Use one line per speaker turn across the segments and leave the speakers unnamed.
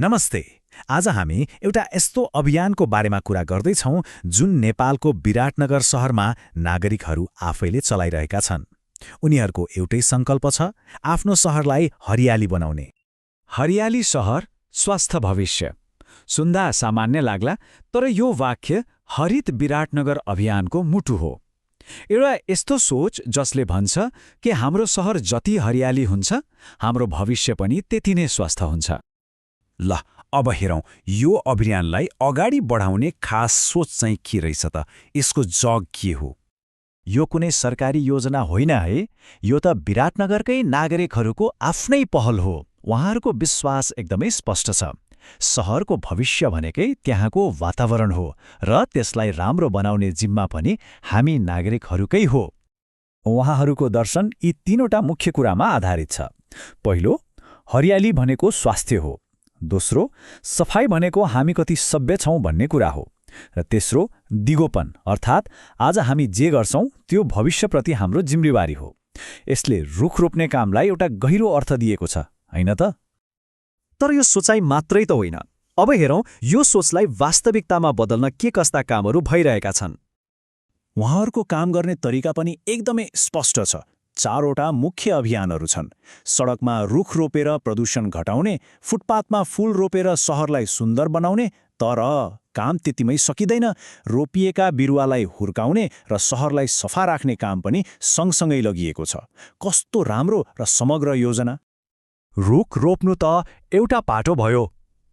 नमस्ते। आज हामी एउटा यस्तो अभियानको बारेमा कुरा गर्दैछौँ जुन नेपालको विराटनगर शहरमा नागरिकहरू आफैले चलाइरहेका छन्। उनीहरूको एउटै सङ्कल्प छ, आफ्नो शहरलाई हरियाली बनाउने।
हरियाली शहर, स्वस्थ भविष्य। सुन्दा सामान्य लाग्ला, तर यो वाक्य हरित विराटनगर अभियानको मुटु हो। एउटा यस्तो सोच जसले भन्छ कि हाम्रो शहर जति हरियाली हुन्छ, हाम्रो भविष्य पनि त्यति नै स्वस्थ हुन्छ।
ल अब हेरौँ यो अभियानलाई अगाडि बढाउने खास सोच चाहिँ के रहेछ त? यसको जग के हो?
यो कुनै सरकारी योजना होइन है, यो त विराटनगरकै नागरिकहरूको आफ्नै पहल हो। उहाँहरूको विश्वास एकदमै स्पष्ट छ। शहरको भविष्य भनेकै त्यहाँको वातावरण हो र त्यसलाई राम्रो बनाउने जिम्मा पनि हामी नागरिकहरूकै हो। उहाँहरूको दर्शन यी तीनवटा मुख्य कुरामा आधारित छ। पहिलो, हरियाली भनेको स्वास्थ्य हो। दोस्रो, सफाई भनेको हामी कति सभ्य छौँ भन्ने कुरा हो। र तेस्रो, दिगोपन, अर्थात् आज हामी जे गर्छौँ त्यो भविष्यप्रति हाम्रो जिम्मेवारी हो। यसले रुख रोप्ने कामलाई एउटा गहिरो अर्थ दिएको छ, होइन त?
तर यो सोचाइ मात्रै त होइन। अब हेरौँ यो सोचलाई वास्तविकतामा बदल्न के कस्ता कामहरू भइरहेका छन्।
उहाँहरूको काम गर्ने तरिका पनि एकदमै स्पष्ट छ। 4वटा मुख्य अभियानहरू छन्। सडकमा रुख रोपेर प्रदूषण घटाउने, फुटपाथमा फूल रोपेर शहरलाई सुन्दर बनाउने। तर काम त्यतिमै सकिँदैन। रोपिएका बिरुवालाई हुर्काउने र शहरलाई सफा राख्ने काम पनि सँगसँगै लगिएको छ। कस्तो राम्रो र समग्र योजना!
रुख रोप्नु त एउटा पाटो भयो,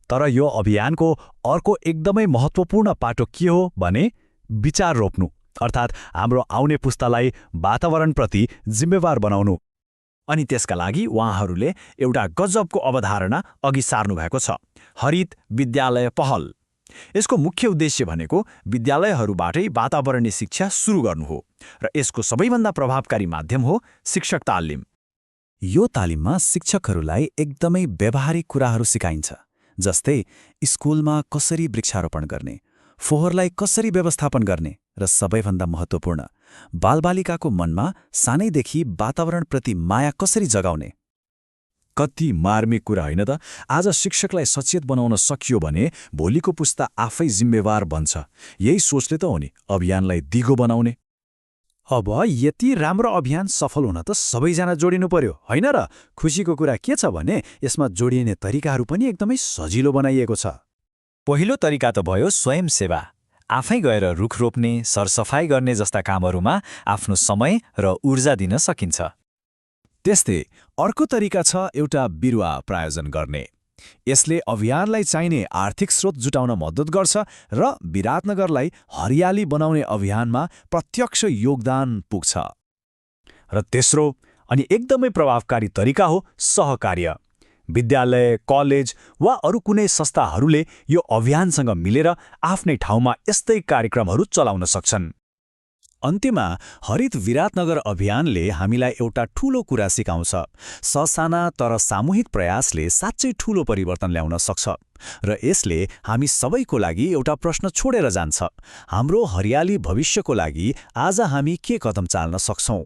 तर यो अभियानको अर्को एकदमै महत्त्वपूर्ण पाटो के हो भने विचार रोप्नु, अर्थात् हाम्रो आउने पुस्तालाई वातावरणप्रति जिम्मेवार बनाउनु।
अनि त्यसका लागि उहाँहरूले एउटा गजबको अवधारणा अघि सार्नु भएको छ, हरित विद्यालय पहल। यसको मुख्य उद्देश्य भनेको विद्यालयहरूबाटै वातावरणीय शिक्षा सुरु गर्नु हो र यसको सबैभन्दा प्रभावकारी माध्यम हो शिक्षक तालिम।
यो तालिममा शिक्षकहरूलाई एकदमै व्यावहारिक कुराहरू सिकाइन्छ, जस्तै स्कुलमा कसरी वृक्षारोपण गर्ने, फोहोरलाई कसरी व्यवस्थापन गर्ने र सबैभन्दा महत्त्वपूर्ण, बालबालिकाको मनमा सानैदेखि वातावरणप्रति माया कसरी जगाउने।
कति मार्मिक कुरा होइन त? आज शिक्षकलाई सचेत बनाउन सकियो भने भोलिको पुस्ता आफै जिम्मेवार बन्छ। यही सोचले त हो नि अभियानलाई दिगो बनाउने।
अब यति राम्रो अभियान सफल हुन त सबैजना जोडिनु पर्यो, होइन र? खुसीको कुरा के छ भने यसमा जोडिने तरिकाहरू पनि एकदमै सजिलो बनाइएको छ।
पहिलो तरिका त भयो स्वयंसेवा। आफै गएर रुख रोप्ने, सरसफाई गर्ने जस्ता कामहरूमा आफ्नो समय र ऊर्जा दिन सकिन्छ।
त्यस्तै अर्को तरिका छ एउटा बिरुवा प्रायोजन गर्ने। यसले अभियानलाई चाहिने आर्थिक स्रोत जुटाउन मद्दत गर्छ र विराटनगरलाई हरियाली बनाउने अभियानमा प्रत्यक्ष योगदान पुग्छ।
र तेस्रो अनि एकदमै प्रभावकारी तरिका हो सहकार्य। विद्यालय, कलेज वा अरू कुनै संस्थाहरूले यो अभियानसँग मिलेर आफ्नै ठाउँमा यस्तै कार्यक्रमहरू चलाउन सक्छन्।
अन्त्यमा हरित विराटनगर अभियानले हामीलाई एउटा ठूलो कुरा सिकाउँछ। ससाना तर सामूहिक प्रयासले साँच्चै ठूलो परिवर्तन ल्याउन सक्छ। र यसले हामी सबैको लागि एउटा प्रश्न छोडेर जान्छ। हाम्रो हरियाली भविष्यको लागि आज हामी के कदम चाल्न सक्छौँ?